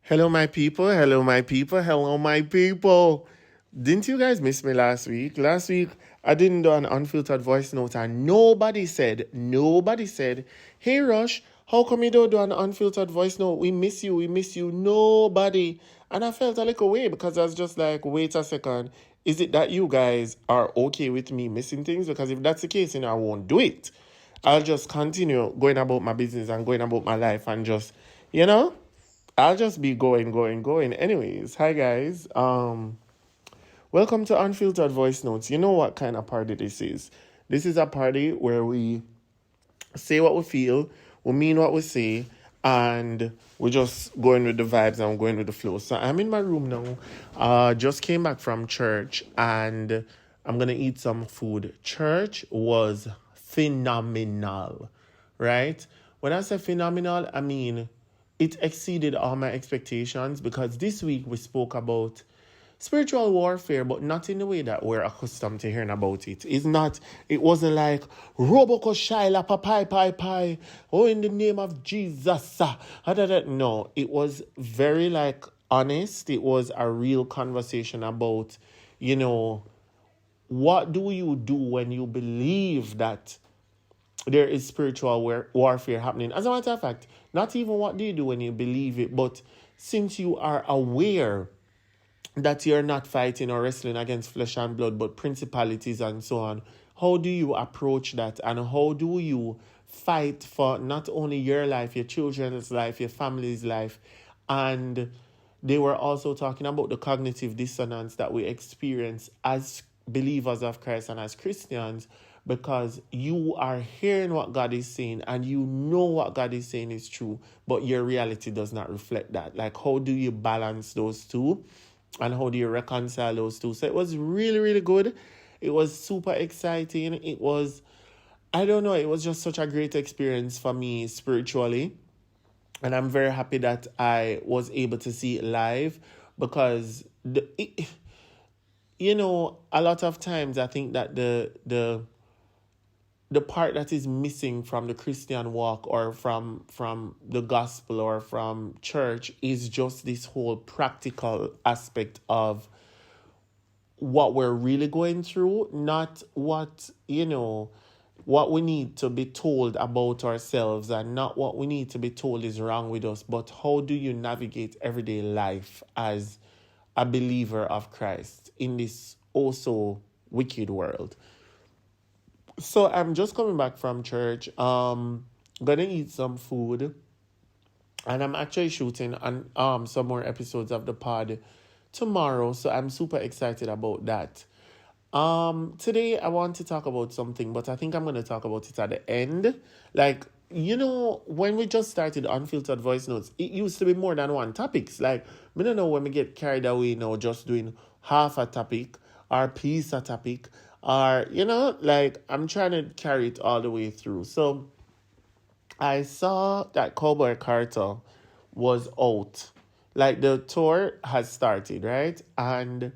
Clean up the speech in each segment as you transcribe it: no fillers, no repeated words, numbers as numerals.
Hello, my people. Hello, my people. Hello, my people. Didn't you guys miss me last week? Last week, I didn't do an unfiltered voice note, and nobody said, hey, Rush, how come you don't do an unfiltered voice note? We miss you. Nobody. And I felt a little way because I was just like, wait a second. Is it that you guys are okay with me missing things? Because if that's the case, I won't do it. I'll just continue going about my business and going about my life and just, you know? I'll just be going. Anyways, hi guys. Welcome to Unfiltered Voice Notes. You know what kind of party this is? This is a party where we say what we feel, we mean what we say, and we're just going with the vibes and going with the flow. So I'm in my room now. Just came back from church and I'm gonna eat some food. Church was phenomenal, right? When I say phenomenal, I mean it exceeded all my expectations because this week we spoke about spiritual warfare, but not in the way that we're accustomed to hearing about it. It wasn't like Roboko Shaila Pai. Oh, in the name of Jesus. No, it was very like honest. It was a real conversation about, what do you do when you believe that there is spiritual warfare happening. As a matter of fact, not even what do you do when you believe it, but since you are aware that you're not fighting or wrestling against flesh and blood, but principalities and so on, how do you approach that? And how do you fight for not only your life, your children's life, your family's life? And they were also talking about the cognitive dissonance that we experience as believers of Christ and as Christians, because you are hearing what God is saying and you know what God is saying is true, but your reality does not reflect that. Like, how do you balance those two and how do you reconcile those two? So it was really, really good. It was super exciting. It was, I don't know, it was just such a great experience for me spiritually. And I'm very happy that I was able to see it live because, a lot of times I think that the part that is missing from the Christian walk or from the gospel or from church is just this whole practical aspect of what we're really going through, not what we need to be told about ourselves and not what we need to be told is wrong with us, but how do you navigate everyday life as a believer of Christ in this also wicked world. So I'm just coming back from church. Gonna eat some food, and I'm actually shooting on some more episodes of the pod tomorrow. So I'm super excited about that. Today I want to talk about something, but I think I'm gonna talk about it at the end. Like, when we just started Unfiltered Voice Notes, it used to be more than one topics. Like, I don't know when we get carried away now, just doing half a topic or piece a topic. Or, like I'm trying to carry it all the way through. So I saw that Cowboy Carter was out. Like the tour has started, right? And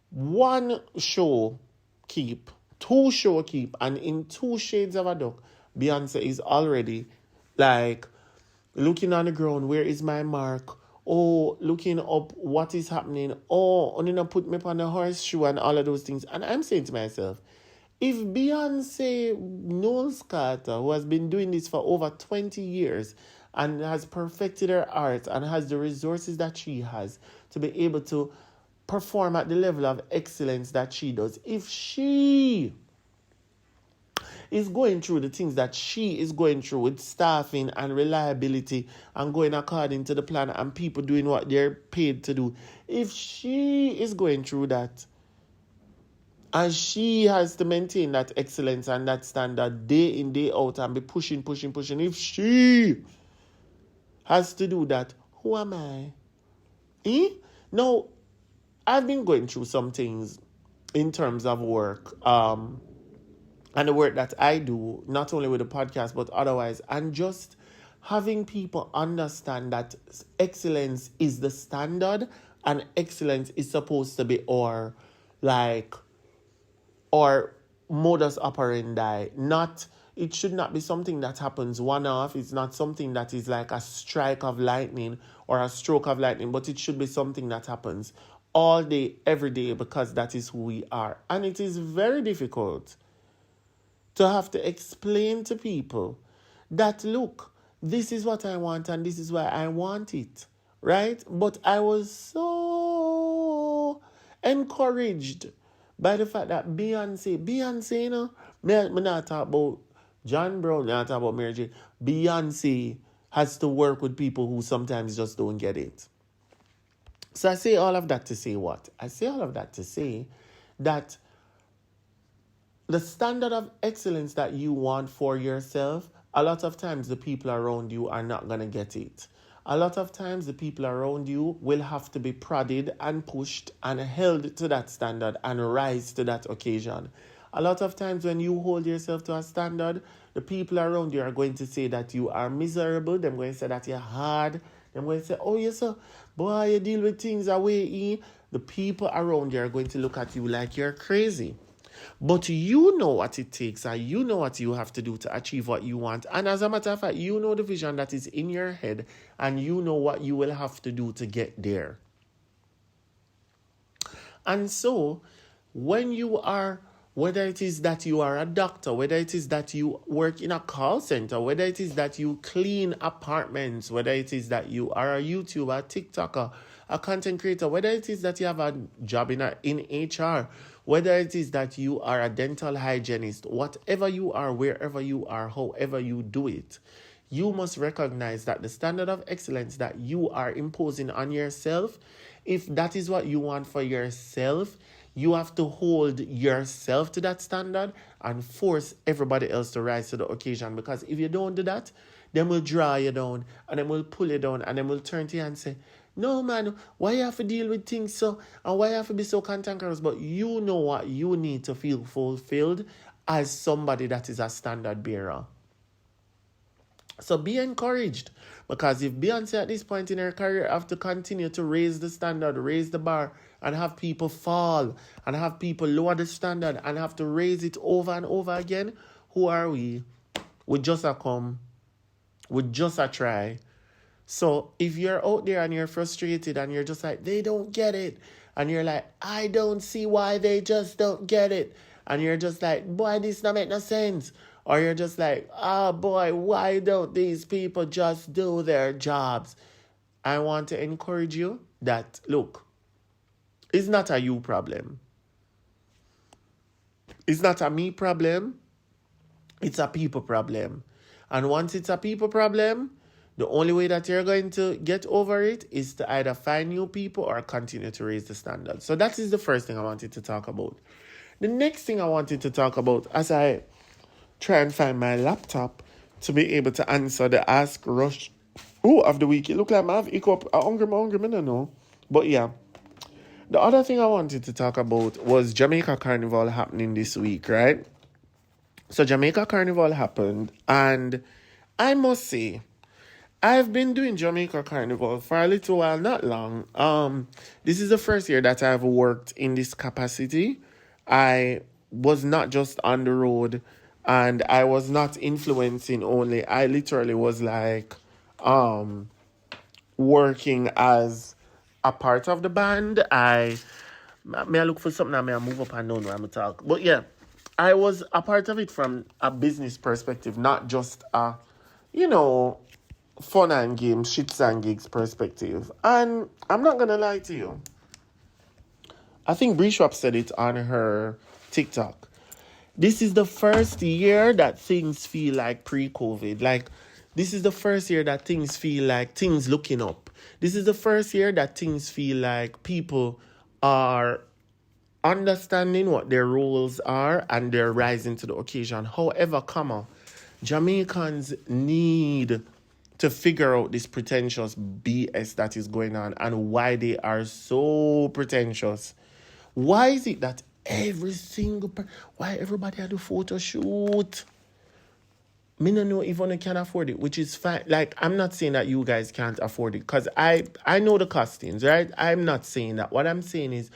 one show keep, two show keep, and in two shades of a duck, Beyoncé is already like looking on the ground, where is my mark? Oh, looking up what is happening. Oh, and then put me on a horseshoe and all of those things. And I'm saying to myself, if Beyonce Knowles Carter, who has been doing this for over 20 years and has perfected her art and has the resources that she has to be able to perform at the level of excellence that she does, if she is going through the things that she is going through with staffing and reliability and going according to the plan and people doing what they're paid to do, if she is going through that and she has to maintain that excellence and that standard day in, day out and be pushing, if she has to do that, who am I? Now, I've been going through some things in terms of work, and the work that I do, not only with the podcast, but otherwise, and just having people understand that excellence is the standard and excellence is supposed to be our modus operandi. It should not be something that happens one off. It's not something that is like a strike of lightning or a stroke of lightning, but it should be something that happens all day, every day, because that is who we are. And it is very difficult to have to explain to people that, look, this is what I want and this is why I want it, right? But I was so encouraged by the fact that Beyonce, you know, me not talk about John Brown, me not talk about Mary J. Beyonce has to work with people who sometimes just don't get it. So I say all of that to say what? I say all of that to say that the standard of excellence that you want for yourself, a lot of times the people around you are not going to get it. A lot of times the people around you will have to be prodded and pushed and held to that standard and rise to that occasion. A lot of times when you hold yourself to a standard, the people around you are going to say that you are miserable. They're going to say that you're hard. They're going to say, oh, yes, sir, boy, you deal with things away. The people around you are going to look at you like you're crazy. But you know what it takes and you know what you have to do to achieve what you want. And as a matter of fact, you know the vision that is in your head and you know what you will have to do to get there. And so, when you are, whether it is that you are a doctor, whether it is that you work in a call center, whether it is that you clean apartments, whether it is that you are a YouTuber, a TikToker, a content creator, whether it is that you have a job in HR, whether it is that you are a dental hygienist, whatever you are, wherever you are, however you do it, you must recognize that the standard of excellence that you are imposing on yourself, if that is what you want for yourself, you have to hold yourself to that standard and force everybody else to rise to the occasion. Because if you don't do that, then will draw you down and then will pull you down and then will turn to you and say, no, man, why you have to deal with things so, and why you have to be so cantankerous? But you know what you need to feel fulfilled as somebody that is a standard bearer. So be encouraged, because if Beyonce at this point in her career have to continue to raise the standard, raise the bar, and have people fall, and have people lower the standard, and have to raise it over and over again, who are we? We just a come, we just a try. So if you're out there and you're frustrated and you're just like, they don't get it, and you're like, I don't see why they just don't get it, and you're just like, boy, this don't make no sense, or you're just like, oh boy, why don't these people just do their jobs? I want to encourage you that, look, it's not a you problem. It's not a me problem. It's a people problem. And once it's a people problem, the only way that you're going to get over it is to either find new people or continue to raise the standard. So that is the first thing I wanted to talk about. The next thing I wanted to talk about, as I try and find my laptop to be able to answer the Ask Rush of the week. It look like I have hiccup. I'm hungry, I don't know. But yeah. The other thing I wanted to talk about was Jamaica Carnival happening this week, right? So Jamaica Carnival happened, and I must say, I've been doing Jamaica Carnival for a little while, not long. This is the first year that I've worked in this capacity. I was not just on the road, and I was not influencing only. I literally was like working as a part of the band. I look for something, I move up and down where I'm talk. But yeah, I was a part of it from a business perspective, not just a, fun and games, shits and gigs perspective. And I'm not going to lie to you. I think Bree Schwab said it on her TikTok. This is the first year that things feel like pre-COVID. Like, this is the first year that things feel like things looking up. This is the first year that things feel like people are understanding what their roles are and they're rising to the occasion. However, Jamaicans need to figure out this pretentious BS that is going on and why they are so pretentious. Why is it that why everybody had a photo shoot? Me no know if one can afford it, which is fine. Like, I'm not saying that you guys can't afford it, because I know the costumes, right? I'm not saying that. What I'm saying is,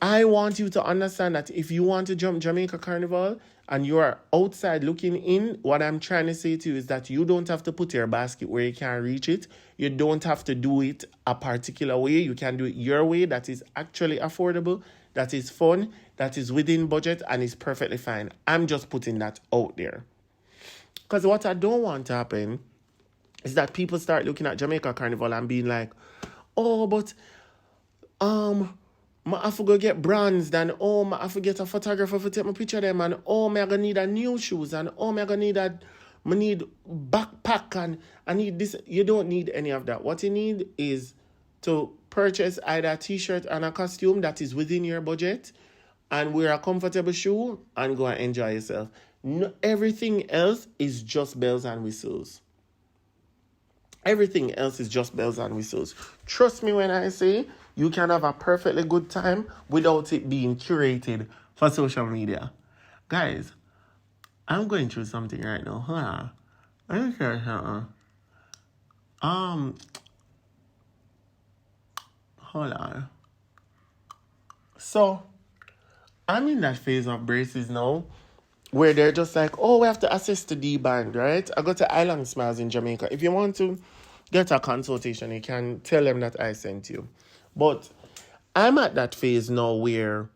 I want you to understand that if you want to jump Jamaica Carnival and you are outside looking in, what I'm trying to say to you is that you don't have to put your basket where you can't reach it. You don't have to do it a particular way. You can do it your way that is actually affordable, that is fun, that is within budget, and is perfectly fine. I'm just putting that out there. Because what I don't want to happen is that people start looking at Jamaica Carnival and being like, oh, but I have to go get brands, and oh, I have to get a photographer to take my picture of them, and oh, I'm gonna need a new shoes, and oh, I'm gonna need I need backpack, and I need this. You don't need any of that. What you need is to purchase either a t-shirt and a costume that is within your budget, and wear a comfortable shoe and go and enjoy yourself. No, everything else is just bells and whistles. Everything else is just bells and whistles. Trust me when I say you can have a perfectly good time without it being curated for social media. Guys, I'm going through something right now. Hold on. So, I'm in that phase of braces now where they're just like, oh, we have to assess the D-band, right? I go to Island Smiles in Jamaica. If you want to get a consultation, you can tell them that I sent you. But I'm at that phase now where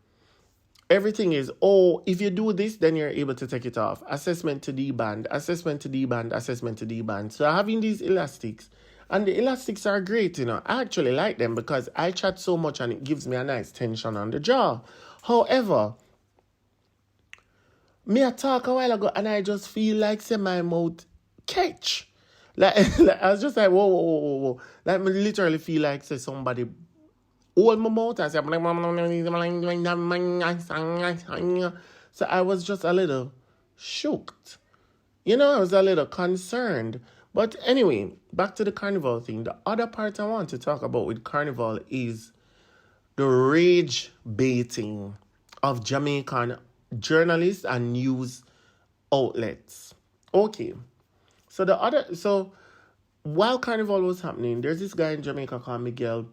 everything is, oh, if you do this, then you're able to take it off. Assessment to D-band, assessment to D-band, assessment to D-band. So having these elastics, and the elastics are great, you know. I actually like them because I chat so much and it gives me a nice tension on the jaw. However, me I talk a while ago and I just feel like say my mouth catch. Like I was just like, whoa. Like me literally feel like say somebody hold my mouth and say, so I was just a little shocked. You know, I was a little concerned. But anyway, back to the carnival thing. The other part I want to talk about with carnival is the rage baiting of Jamaican journalists and news outlets. Okay. So while carnival was happening, there's this guy in Jamaica called Miguel.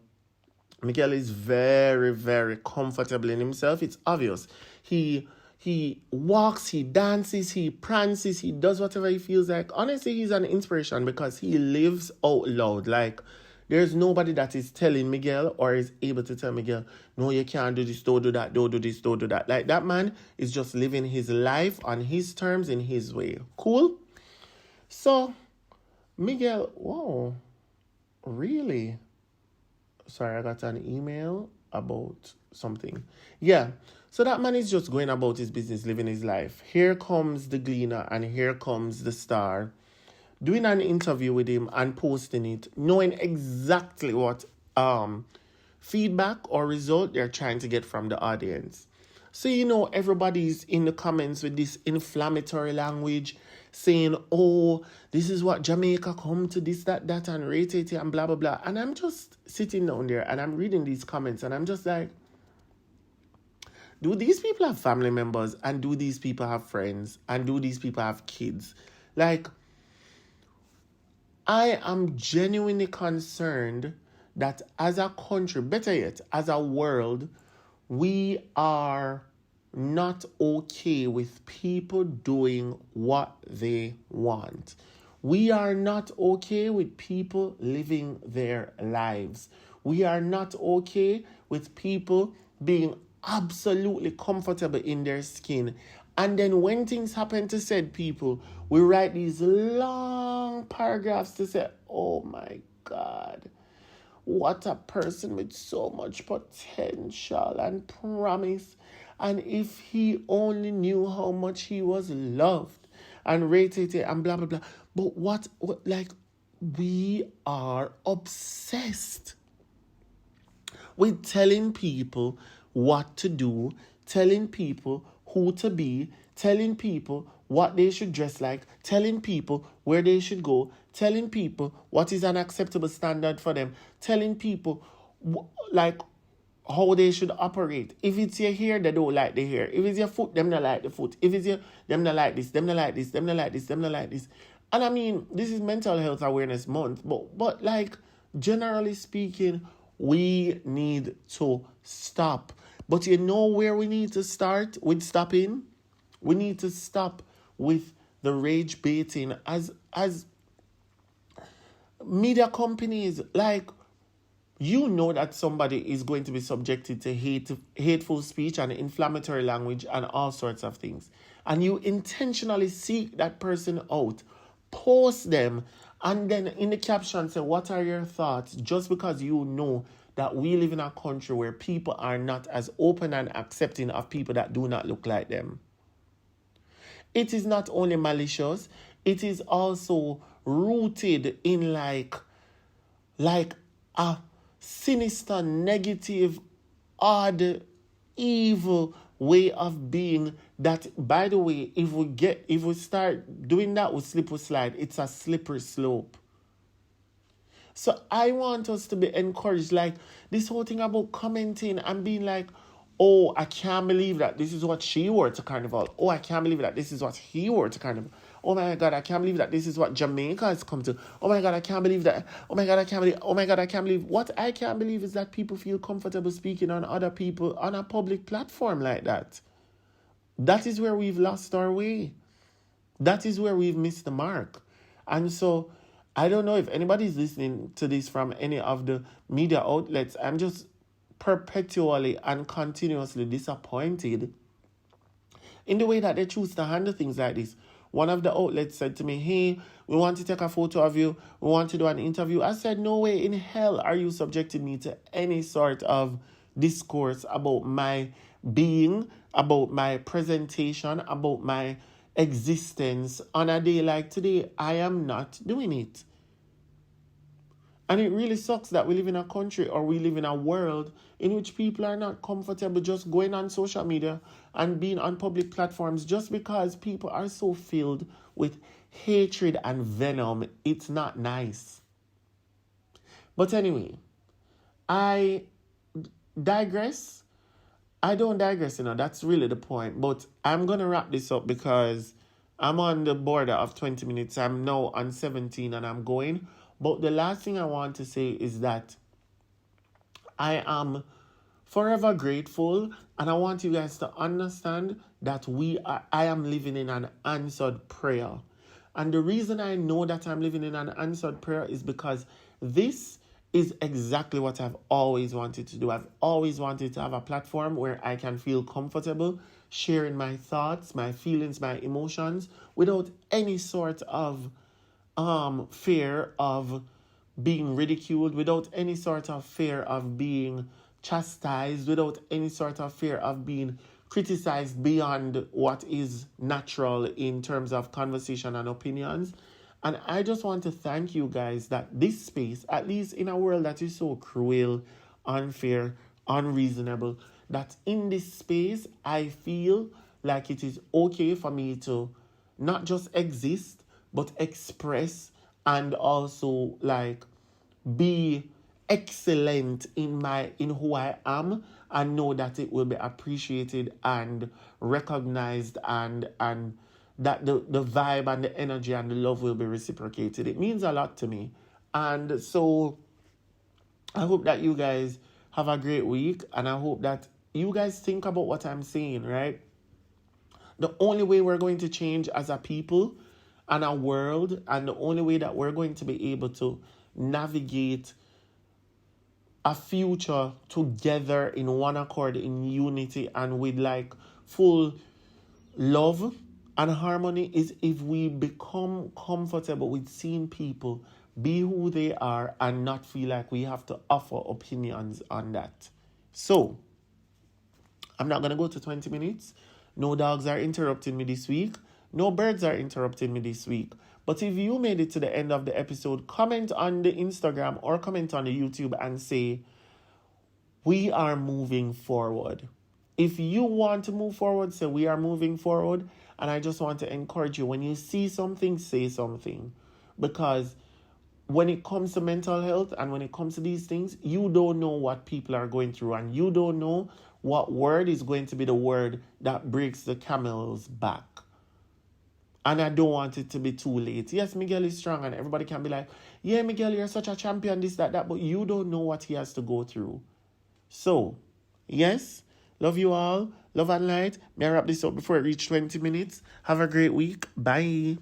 Miguel is very, very comfortable in himself. It's obvious. He walks, he dances, he prances, he does whatever he feels like. Honestly, he's an inspiration because he lives out loud. Like, there's nobody that is telling Miguel or is able to tell Miguel, no, you can't do this, don't do that, don't do this, don't do that. Like, that man is just living his life on his terms in his way. Cool? So, Miguel, whoa, really? Sorry, I got an email about something. Yeah, so that man is just going about his business, living his life. Here comes the Gleaner and here comes the Star, doing an interview with him and posting it, knowing exactly what feedback or result they're trying to get from the audience. So, you know, everybody's in the comments with this inflammatory language saying, oh, this is what Jamaica come to, this, that, and rate it and blah, blah, blah. And I'm just sitting down there and I'm reading these comments and I'm just like, do these people have family members? And do these people have friends? And do these people have kids? Like, I am genuinely concerned that as a country, better yet, as a world, we are not okay with people doing what they want. We are not okay with people living their lives. We are not okay with people being absolutely comfortable in their skin. And then when things happen to said people, we write these long paragraphs to say, oh my God, what a person with so much potential and promise. And if he only knew how much he was loved and rated it and blah, blah, blah. But what like, we are obsessed with telling people what to do, telling people who to be, telling people what they should dress like, telling people where they should go, telling people what is an acceptable standard for them, telling people like how they should operate. If it's your hair, they don't like the hair. If it's your foot, them not like the foot. If it's your, them not like this, them not like this, them not like this, them not like this. And I mean, this is Mental Health Awareness Month, but like, generally speaking, we need to stop. But you know where we need to start with stopping? We need to stop with the rage baiting as media companies. Like, you know that somebody is going to be subjected to hateful speech and inflammatory language and all sorts of things. And you intentionally seek that person out, post them, and then in the caption say, what are your thoughts? Just because you know that we live in a country where people are not as open and accepting of people that do not look like them. It is not only malicious, it is also rooted in like a sinister, negative, odd, evil way of being that, by the way, if we start doing that, we slip, we slide. It's a slippery slope. So I want us to be encouraged, like this whole thing about commenting and being like, oh, I can't believe that this is what she wore to Carnival. Oh, I can't believe that this is what he wore to Carnival. Oh my God, I can't believe that this is what Jamaica has come to. Oh my God, I can't believe that. Oh my God, I can't believe. Oh my God, I can't believe. What I can't believe is that people feel comfortable speaking on other people on a public platform like that. That is where we've lost our way. That is where we've missed the mark. And so I don't know if anybody's listening to this from any of the media outlets. I'm just perpetually and continuously disappointed in the way that they choose to handle things like this. One of the outlets said to me, hey, we want to take a photo of you. We want to do an interview. I said, no way in hell are you subjecting me to any sort of discourse about my being, about my presentation, about my existence on a day like today. I am not doing it. And it really sucks that we live in a country or we live in a world in which people are not comfortable just going on social media and being on public platforms just because people are so filled with hatred and venom. It's not nice. But anyway, I digress. I don't digress, that's really the point. But I'm going to wrap this up because I'm on the border of 20 minutes. I'm now on 17 and I'm going. But the last thing I want to say is that I am forever grateful, and I want you guys to understand that I am living in an answered prayer. And the reason I know that I'm living in an answered prayer is because this is exactly what I've always wanted to do. I've always wanted to have a platform where I can feel comfortable sharing my thoughts, my feelings, my emotions without any sort of fear of being ridiculed, without any sort of fear of being chastised, without any sort of fear of being criticized beyond what is natural in terms of conversation and opinions. And I just want to thank you guys that this space, at least in a world that is so cruel, unfair, unreasonable, that in this space, I feel like it is okay for me to not just exist, but express and also like be excellent in who I am, and know that it will be appreciated and recognized, and that the vibe and the energy and the love will be reciprocated. It means a lot to me. And so I hope that you guys have a great week, and I hope that you guys think about what I'm saying, right? The only way we're going to change as a people and a world, and the only way that we're going to be able to navigate a future together in one accord, in unity, and with like full love and harmony is if we become comfortable with seeing people be who they are and not feel like we have to offer opinions on that. So, I'm not going to go to 20 minutes. No dogs are interrupting me this week. No birds are interrupting me this week. But if you made it to the end of the episode, comment on the Instagram or comment on the YouTube and say, we are moving forward. If you want to move forward, say we are moving forward. And I just want to encourage you, when you see something, say something. Because when it comes to mental health and when it comes to these things, you don't know what people are going through, and you don't know what word is going to be the word that breaks the camel's back. And I don't want it to be too late. Yes, Miguel is strong, and everybody can be like, yeah, Miguel, you're such a champion, this, that, but you don't know what he has to go through. So, yes, Love you all. Love and light. May I wrap this up before it reach 20 minutes? Have a great week. Bye.